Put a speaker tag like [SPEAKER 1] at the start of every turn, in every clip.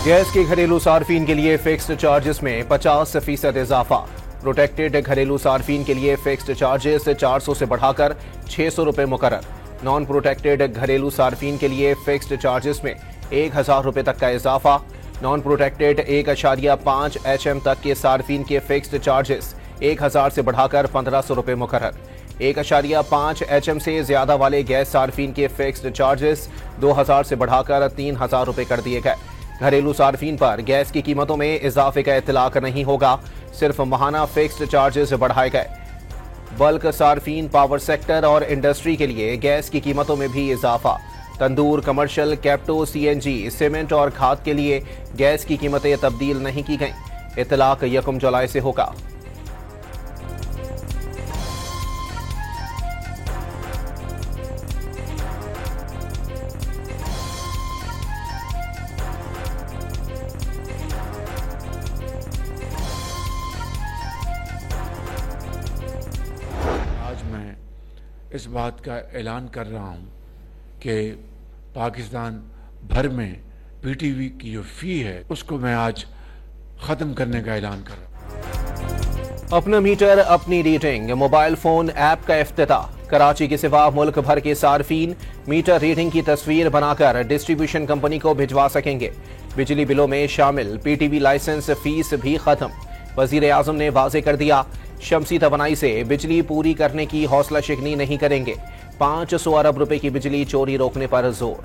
[SPEAKER 1] Gas के घरेलू सार्फिन के लिए फिक्स्ड चार्जेस में 50% इजाफा। प्रोटेक्टेड घरेलू सार्फिन के लिए फिक्स्ड चार्जेस 400 से बढ़ाकर 600 रुपए मुकर्रर। नॉन प्रोटेक्टेड घरेलू सार्फिन के लिए फिक्स्ड चार्जेस में 1000 रुपए तक का इजाफा। नॉन प्रोटेक्टेड 1.5 HM तक के सार्फिन के फिक्स्ड चार्जेस 1000 से बढ़ाकर 1500 रुपए मुकर्रर। 1.5 HM से ज्यादा वाले गैस सार्फिन के फिक्स्ड चार्जेस 2000 से बढ़ाकर 3000 रुपए कर दिए गए। घरेलू सार्फिन पर गैस की कीमतों में इजाफे का इतलाक नहीं होगा, सिर्फ माहाना फिक्स्ड चार्जेस बढ़ाए गए। बल्क सार्फिन, पावर सेक्टर और इंडस्ट्री के लिए गैस की कीमतों में भी इजाफा। तंदूर, कमर्शियल, कैप्टो, CNG, सीमेंट और खाद के लिए गैस की कीमतें तब्दील नहीं की गईं। इतलाक 1 जुलाई से होगा।
[SPEAKER 2] इस बात का ऐलान कर रहा हूं कि पाकिस्तान भर में PTV की जो फी है उसको मैं आज खत्म करने का ऐलान कर रहा हूं।
[SPEAKER 1] अपना मीटर अपनी रीडिंग मोबाइल फोन ऐप का इफ्तिताह। कराची के सिवा मुल्क भर के सार्फिन मीटर रीडिंग की तस्वीर बनाकर डिस्ट्रीब्यूशन कंपनी को भिजवा सकेंगे। बिजली बिलों में शामिल PTV लाइसेंस फीस भी खत्म। वजीर आजम ने वाजे कर दिया, शमसी तवानाई से बिजली पूरी करने की हौसला शिकनी नहीं करेंगे। 500 अरब रुपए की बिजली चोरी रोकने पर जोर।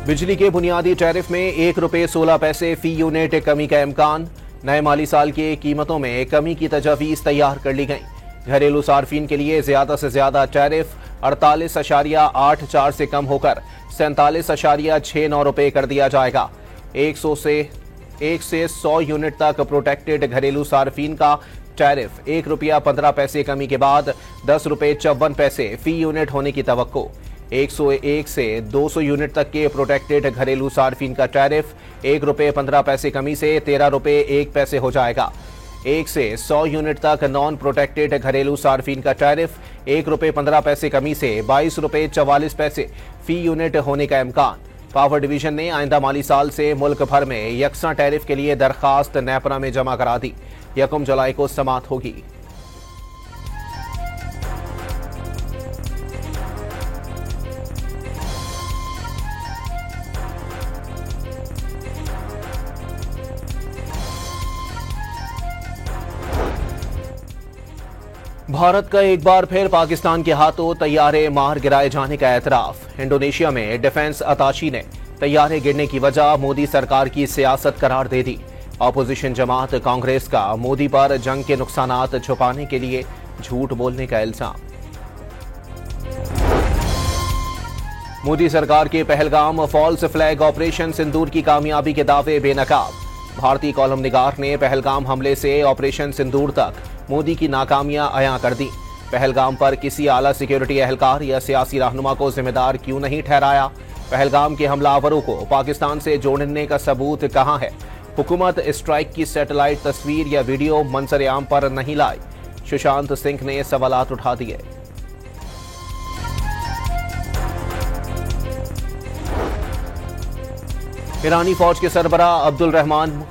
[SPEAKER 1] बिजली के बुनियादी टैरिफ में 1 रुपए 16 पैसे फी यूनिट कमी का इम्कान। नए माली साल के कीमतों में कमी की तजावीज तैयार कर ली गई। घरेलू सार्फिन के लिए ज्यादा से ज्यादा टैरिफ 48.84 से कम होकर 47.69 रुपए कर दिया जाएगा। 1 से 100 यूनिट तक प्रोटेक्टेड घरेलू सार्फिन का टैरिफ 1 रुपया 15 पैसे कमी के बाद 10 रुपए 54 पैसे फी यूनिट होने की तवक्को। 101 से 200 यूनिट तक के प्रोटेक्टेड घरेलू सार्फिन का टैरिफ 1 रुपए 15 पैसे कमी से 13 रुपए 1 पैसे हो जाएगा। 1 से 100 यूनिट तक नॉन प्रोटेक्टेड घरेलू सार्फिन का टैरिफ 1 रुपए 15 पैसे कमी से 22 रुपए 44 पैसे फी यूनिट होने का इम्कान। पावर डिवीजन ने आइंदा माली साल से मुल्क भर में यकसा टैरिफ के लिए दरखास्त नेपरा में जमा करा दी। 1 जुलाई को समात होगी। भारत का एक बार फिर पाकिस्तान के हाथों तैयारे मार गिराए जाने का एतराफ। इंडोनेशिया में डिफेंस अताशी ने तैयारे गिरने की वजह मोदी सरकार की सियासत करार दे दी। ऑपोजिशन जमात कांग्रेस का मोदी पर जंग के नुकसानात छुपाने के लिए झूठ बोलने का इल्जाम। मोदी सरकार के पहलगाम फॉल्स फ्लैग ऑपरेशन सिंदूर की कामयाबी के दावे बेनकाब। भारतीय कॉलम निगार ने पहलगाम हमले से ऑपरेशन सिंदूर तक मोदी की नाकामियां अयां कर दी। पहलगाम पर किसी आला सिक्योरिटी एहलकार या सियासी रहनुमा को जिम्मेदार क्यों नहीं ठहराया? पहलगाम के हमलावरों को पाकिस्तान से जोड़ने का सबूत कहां है? हुकूमत स्ट्राइक की सैटेलाइट तस्वीर या वीडियो मंजर-ए-आम पर नहीं लाई। सुशांत सिंह ने सवालात उठा दिए। ईरानी फौज के सरबराह अब्दुल रहमान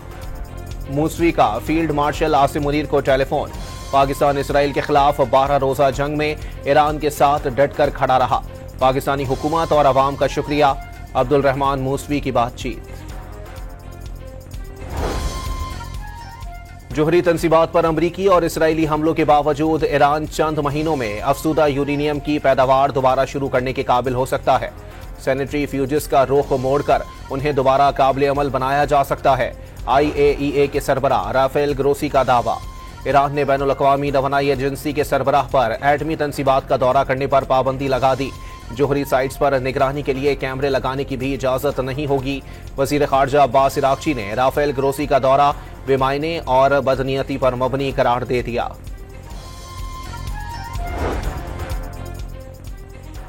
[SPEAKER 1] मूसवी का फील्ड मार्शल आसिम मुनीर को टेलीफोन। पाकिस्तान इसराइल के खिलाफ 12 रोजा जंग में ईरान के साथ डटकर खड़ा रहा। पाकिस्तानी हुकूमत और अवाम का शुक्रिया। अब्दुल रहमान मूसवी की बातचीत। जोहरी तंसीबात पर अमरीकी और इसराइली हमलों के बावजूद ईरान चंद महीनों में अफसूदा यूरेनियम की पैदावार दोबारा शुरू करने के काबिल हो सकता है। सैनिटरी फ्यूजेस का रुख मोड़कर उन्हें दोबारा काबिल अमल बनाया जा सकता है। IAEA के सरबराह राफेल ग्रोसी का दावा। ईरान ने बैनुल अक़वामी तवानाई एजेंसी के सरबराह पर एटमी तंसीबात का दौरा करने पर पाबंदी लगा दी। जोहरी साइट्स पर निगरानी के लिए कैमरे लगाने की भी इजाजत नहीं होगी। वजीर खारजा अब्बास इराक्ची ने राफेल ग्रोसी का दौरा बेमायने और बदनीयती पर मबनी करार दे दिया।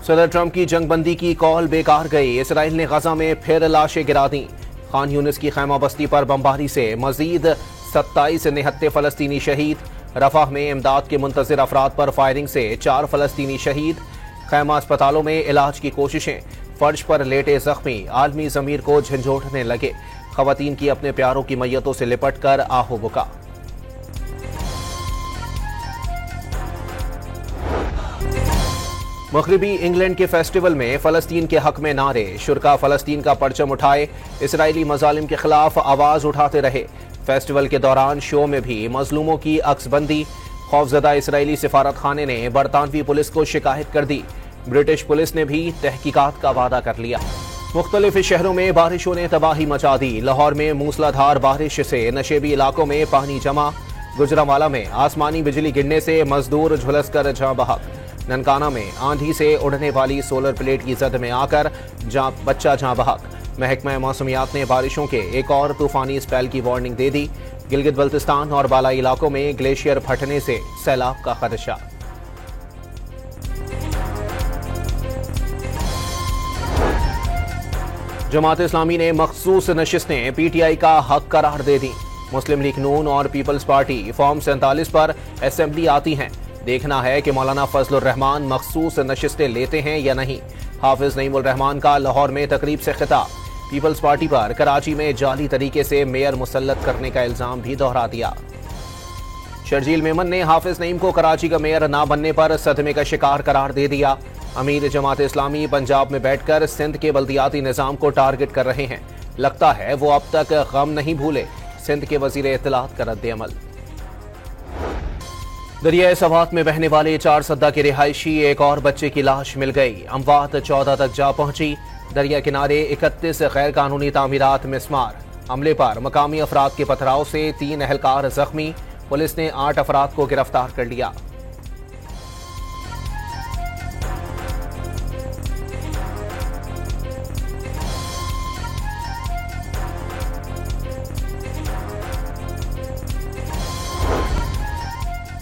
[SPEAKER 1] सदर ट्रंप की जंगबंदी की कॉल बेकार गई। इसराइल ने गजा में फिर लाशें गिरा दी। खान यूनिस की खैमा बस्ती पर बमबारी से मजीद 27 निहत्ते फलस्तीनी शहीद। रफाह में इमदाद के मुंतजिर अफराद पर फायरिंग से 4 फलस्तीनी शहीद। खैमा अस्पतालों में इलाज की कोशिशें, फर्श पर लेटे जख्मी आलमी जमीर को झंझोड़ने लगे। खवातीन की अपने प्यारों की मैयतों से लिपट कर आहो बुका। मगरिबी इंग्लैंड के फेस्टिवल में फलस्तीन के हक में नारे, शुरका फलस्तीन का परचम उठाए, इसराइली मजालिम के खिलाफ आवाज उठाते रहे। फेस्टिवल के दौरान शो में भी मजलूमों की अक्सबंदी। खौफजदा इसराइली सिफारत खाने ने बरतानवी पुलिस को शिकायत कर दी। ब्रिटिश पुलिस ने भी तहकीकात का वादा कर लिया। मुख्तलिफ शहरों में बारिशों ने तबाही मचा दी। लाहौर में मूसलाधार बारिश से नशेबी इलाकों में पानी जमा। गुजरांवाला में आसमानी बिजली गिरने से मजदूर झुलस कर जाँ बहक। ननकाना में आंधी से उड़ने वाली सोलर प्लेट की जद में आकर बच्चा जाँ बहक। महकमा मौसमियात ने बारिशों के एक और तूफानी स्पेल की वार्निंग दे दी। गिलगित बल्तिस्तान और बालाई इलाकों में ग्लेशियर फटने से सैलाब का खदशा। जमात इस्लामी ने मखसूस नशिस्तें पीटीआई का हक करार दे दी। मुस्लिम लीग नून और पीपल्स पार्टी फॉर्म 47 पर असेंबली आती हैं। देखना है कि मौलाना फजलुर रहमान मखसूस नशिस्तें लेते हैं या नहीं। हाफिज नईमुल रहमान का लाहौर में तकरीब से खिताब। पीपल्स पार्टी पर कराची में जाली तरीके से मेयर मुसल्लत करने का इल्जाम भी दोहरा दिया। शर्जील मेमन ने हाफिज नईम को कराची का मेयर ना बनने पर सदमे का शिकार करार दे दिया। अमीर जमात इस्लामी पंजाब में बैठकर सिंध के बल्दियाती निजाम को टारगेट कर रहे हैं। लगता है वो अब तक गम नहीं भूले। सिंध के वजीर इत्तलात का रद्द-ए-अमल। दरियाए सवात में बहने वाले 4 सद्दा के रिहायशी एक और बच्चे की लाश मिल गई। अमवात 14 तक जा पहुंची। दरिया किनारे 31 गैर कानूनी तामीरात मिसमार। हमले पर मकामी अफराद के पथराव से 3 अहलकार जख्मी। पुलिस ने 8 अफराद को गिरफ्तार कर लिया।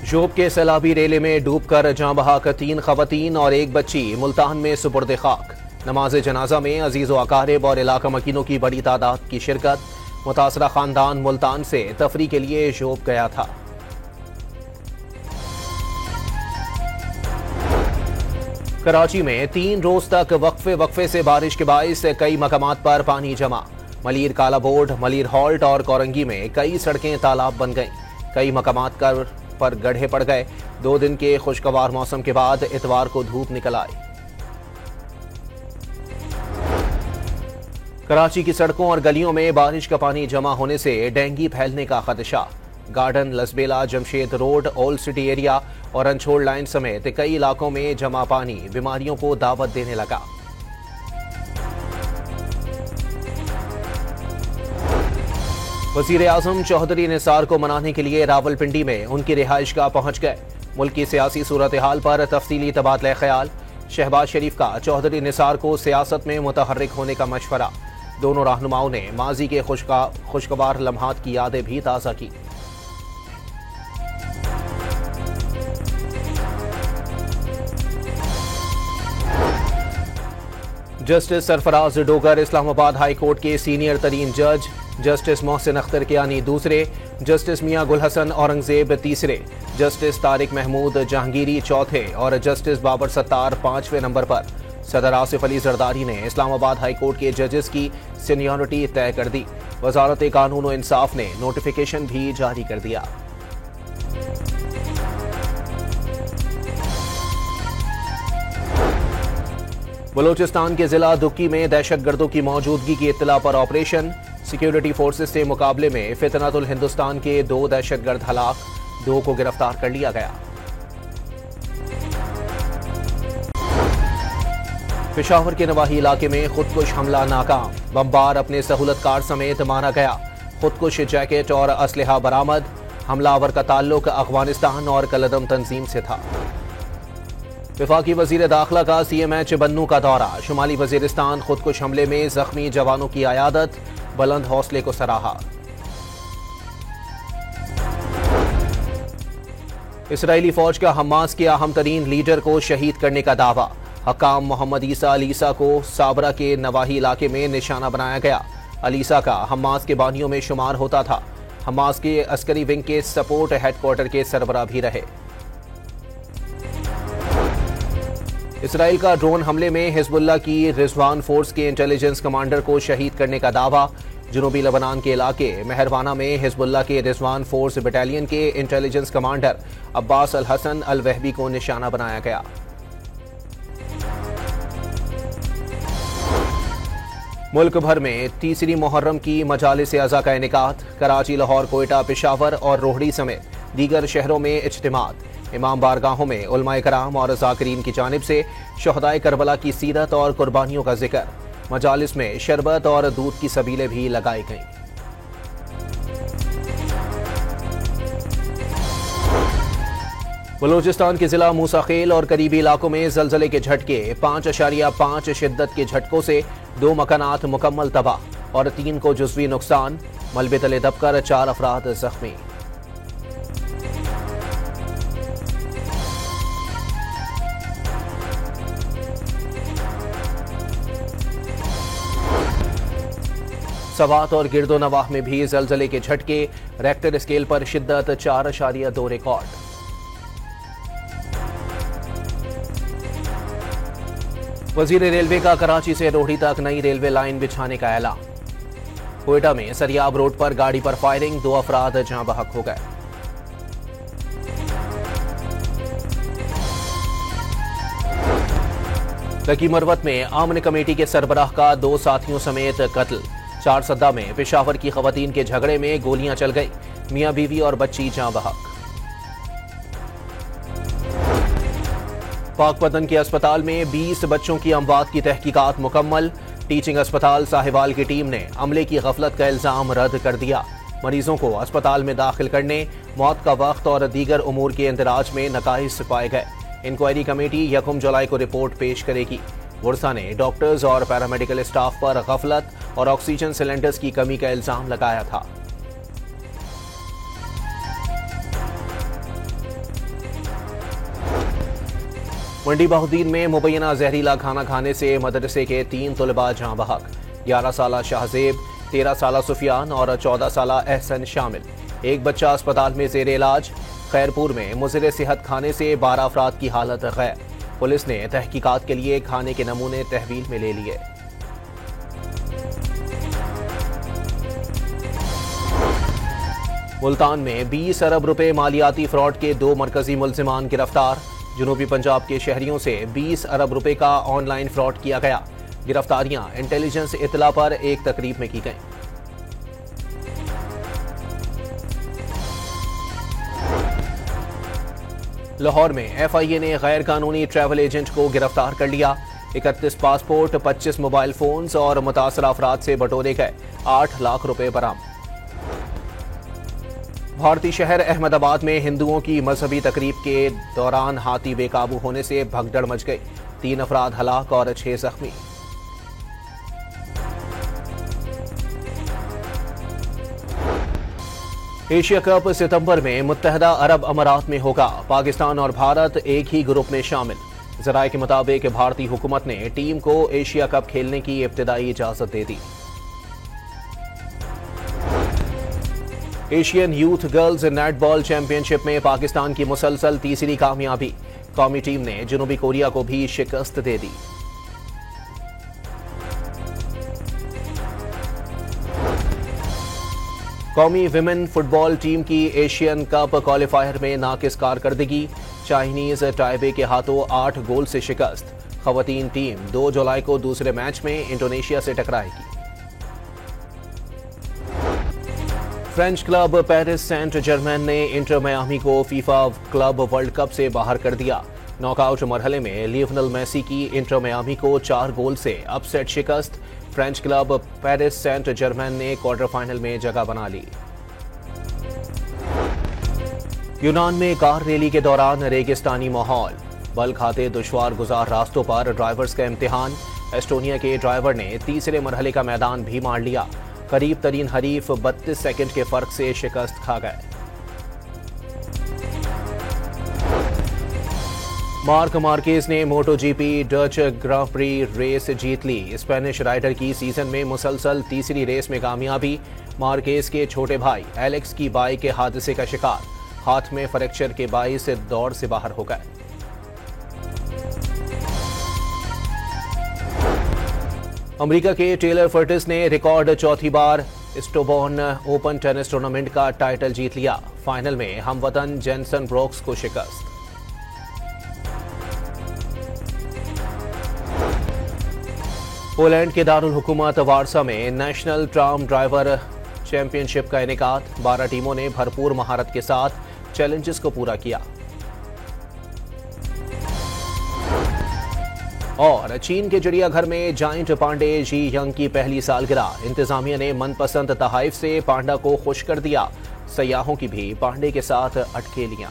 [SPEAKER 1] जोब के सैलाबी रेले में डूबकर जाँ बहक 3 खवातीन और 1 बच्ची मुल्तान में सुपुर्द खाक। नमाज जनाजा में अजीज़ अकारिब और इलाका मकीनों की बड़ी तादाद की शिरकत। मुतासरा खानदान मुल्तान से तफरी के लिए जोब गया था। कराची में 3 रोज तक वक्फे से बारिश के बाइस कई मकामात पर पानी जमा। मलीर काला बोर्ड, मलीर हॉल्ट और कोरंगी में कई सड़कें तालाब बन गईं। कई मकामात पर गड्ढे पड़ गए। 2 दिन के खुशगवार मौसम के बाद इतवार को धूप निकल आई। कराची की सड़कों और गलियों में बारिश का पानी जमा होने से डेंगू फैलने का खदशा। Garden, Lasbela, Jamshed road, old city area और अनछोड़ लाइन समेत कई इलाकों में जमा पानी बीमारियों को दावत देने लगा। वजीर आजम चौधरी निसार को मनाने के लिए रावलपिंडी में उनकी रिहाइश गाह पहुंच गए। मुल्क की सियासी सूरत हाल पर तफसीली तबादला ख्याल। शहबाज शरीफ का चौधरी निसार को सियासत में मुतहर्रिक होने का मशवरा। दोनों रहनुमाओं ने माजी के खुशगवार लम्हात की यादें भी ताज़ा की। Justice Sarfaraz Dogar Islamabad high court के सीनियर तरीन जज। जस्टिस मोहसिन अख्तर कियानी दूसरे। जस्टिस मियां गुल हसन औरंगजेब तीसरे। जस्टिस तारिक महमूद जहांगीरी चौथे और जस्टिस बाबर सत्तार 5वें नंबर पर। सदर आसिफ अली जरदारी ने इस्लामाबाद हाई कोर्ट के जजेस की सीनियरिटी तय कर दी। वजारत कानून और इंसाफ ने नोटिफिकेशन भी जारी कर दिया। बलोचिस्तान के जिला दुक्की में दहशतगर्दों की मौजूदगी की इत्तला पर ऑपरेशन। सिक्योरिटी फोर्सेस से मुकाबले में फितनतुल हिंदुस्तान के 2 दहशतगर्द हलाक, 2 को गिरफ्तार कर लिया गया। पेशावर के नवाही इलाके में खुदकुश हमला नाकाम। बमबार अपने सहूलतकार समेत मारा गया। खुदकुश जैकेट और असलहा बरामद। हमलावर का ताल्लुक अफगानिस्तान और कलदम तंजीम से था। वफाकी वजीर दाखिला का CMH बन्नू का दौरा। शुमाली वजीरिस्तान खुदकुश हमले में जख्मी जवानों की आयादत। बुलंद हौसले को सराहा। इसराइली फौज का हमास के अहम तरीन लीडर को शहीद करने का दावा। हकाम मोहम्मद ईसा अलीसा को साबरा के नवाही इलाके में निशाना बनाया गया। अलीसा का हमास के बानियों में शुमार होता था। हमास के अस्करी विंग के सपोर्ट हेडक्वार्टर के सरबराह भी रहे। इसराइल का ड्रोन हमले में हिजबुल्लाह की रिजवान फोर्स के इंटेलिजेंस कमांडर को शहीद करने का दावा। जुनूबी लेबनान के इलाके मेहरवाना में हिजबुल्लाह के रिजवान फोर्स बटालियन के इंटेलिजेंस कमांडर अब्बास अल हसन अल वहबी को निशाना बनाया गया। मुल्क भर में तीसरी मुहर्रम की मजालिस अज़ा का इनेकाद। कराची, लाहौर, कोयटा, पेशावर और रोहड़ी समेत दीगर शहरों में इज्तिमात। इमाम बारगाहों में उलमाए कराम और ज़ाकिरीन की जानिब से शुहदाए करबला की सीरत और कुर्बानियों का जिक्र। मजालिस में शरबत और दूध की सबीलें भी लगाई गईं। बलूचिस्तान के जिला मूसाखेल और करीबी इलाकों में जलजले के झटके। 5.5 शिद्दत के झटकों से 2 मकानात मुकम्मल तबाह और 3 को जुज़वी नुकसान। मलबे तले दबकर 4 अफराद जख्मी। सवात और गिरदो नवाह में भी जलजले के झटके। रेक्टर स्केल पर शिद्दत 4.2 रिकॉर्ड। वजीर रेलवे का कराची से रोहड़ी तक नई रेलवे लाइन बिछाने का ऐलान। कोयटा में सरियाब रोड पर गाड़ी पर फायरिंग, 2 अफराद जहां बहक हो गए। लकी मरवत में आमन कमेटी के सरबराह का 2 साथियों समेत कत्ल। 4 सद्दा में पेशावर की खवातीन के झगड़े में गोलियां चल गई। मियां बीवी और बच्ची जहां बहक। पाकपतन के अस्पताल में 20 बच्चों की अमवात की तहकीकात मुकम्मल। टीचिंग अस्पताल साहिवाल की टीम ने अमले की गफलत का इल्जाम रद्द कर दिया। मरीजों को अस्पताल में दाखिल करने, मौत का वक्त और दीगर उमूर के इंदराज में नकाइस पाए गए। इंक्वायरी कमेटी 1 जुलाई को रिपोर्ट पेश करेगी। बुरसा ने डॉक्टर्स और पैरामेडिकल स्टाफ पर गफलत और ऑक्सीजन सिलेंडर्स की कमी का इल्जाम लगाया था। मंडी बहुद्दीन में मुबैना जहरीला खाना खाने से मदरसे के 3 तलबा जहां बहक। 11 साला शाहजेब, 13 साला सुफियान और 14 साला एहसन शामिल। एक बच्चा अस्पताल में जेर इलाज। खैरपुर में मुज़िर सेहत खाने से 12 अफराद की हालत गैर। पुलिस ने तहकीकात के लिए खाने के नमूने तहवील में ले लिए। मुल्तान में 20 अरब रुपए मालियाती फ्रॉड के 2 मरकजी मुल्जिमान गिरफ्तार। जुनूबी पंजाब के शहरियों से 20 अरब रुपए का ऑनलाइन फ्रॉड किया गया। गिरफ्तारियां इंटेलिजेंस इतला पर एक तकरीब में की गईं। लाहौर में FIA ने गैर कानूनी ट्रैवल एजेंट को गिरफ्तार कर लिया। 31 पासपोर्ट, 25 मोबाइल फोन्स और मुतासरा अफराद से बटोरे गए 8 लाख रुपए बरामद। भारतीय शहर अहमदाबाद में हिंदुओं की मजहबी तकरीब के दौरान हाथी बेकाबू होने से भगदड़ मच गई। 3 अफराद हलाक और 6 जख्मी। एशिया कप सितंबर में मुत्तहदा अरब अमारात में होगा। पाकिस्तान और भारत एक ही ग्रुप में शामिल। ज़राए के मुताबिक भारतीय हुकूमत ने टीम को एशिया कप खेलने की इब्तिदाई इजाजत दे दी। Asian youth girls netball championship में पाकिस्तान की मुसलसल तीसरी कामयाबी। कौमी टीम ने जनूबी कोरिया को भी शिकस्त दे दी। कौमी विमेन फुटबॉल टीम की एशियन कप क्वालिफायर में नाकिस कारकर्दगी। चाइनीज टाइबे के हाथों 8 गोल से शिकस्त। खवातीन टीम 2 जुलाई को दूसरे मैच में इंडोनेशिया से टकराएगी। French club Paris Saint Germain ने इंटर मियामी को फीफा क्लब वर्ल्ड कप से बाहर कर दिया। नॉकआउट मरहले में लियोनेल मेसी की इंटर मियामी को 4 गोल से अपसेट शिकस्त। French club Paris Saint Germain ने क्वार्टर फाइनल में जगह बना ली। यूनान में कार रैली के दौरान रेगिस्तानी माहौल। बल खाते दुश्वार गुजार रास्तों पर ड्राइवर्स का इम्तिहान। एस्टोनिया के ड्राइवर ने तीसरे मरहले का मैदान भी मार लिया। करीब तरीन हरीफ 32 सेकंड के फर्क से शिकस्त खा गए। मार्क मार्केज ने MotoGP डच ग्रां प्री रेस जीत ली। स्पेनिश राइडर की सीजन में मुसलसल तीसरी रेस में कामयाबी। मार्केज के छोटे भाई एलेक्स की बाइक के हादसे का शिकार, हाथ में फ्रैक्चर के बाइस दौड़ से बाहर हो गए। अमेरिका के टेलर फर्टिस ने रिकॉर्ड चौथी बार स्टोबॉर्न ओपन टेनिस टूर्नामेंट का टाइटल जीत लिया। फाइनल में हमवतन जेनसन ब्रोक्स को शिकस्त। पोलैंड के दारुल हुकूमत वारसा में नेशनल ट्राम ड्राइवर चैंपियनशिप का इनेकाद। 12 टीमों ने भरपूर महारत के साथ चैलेंजेस को पूरा किया। और चीन के चिड़ियाघर में जाइंट पांडे जी यंग की पहली सालगिरह। इंतजामिया ने मनपसंद तहाइफ से पांडा को खुश कर दिया। सयाहों की भी पांडे के साथ अटकेलियां।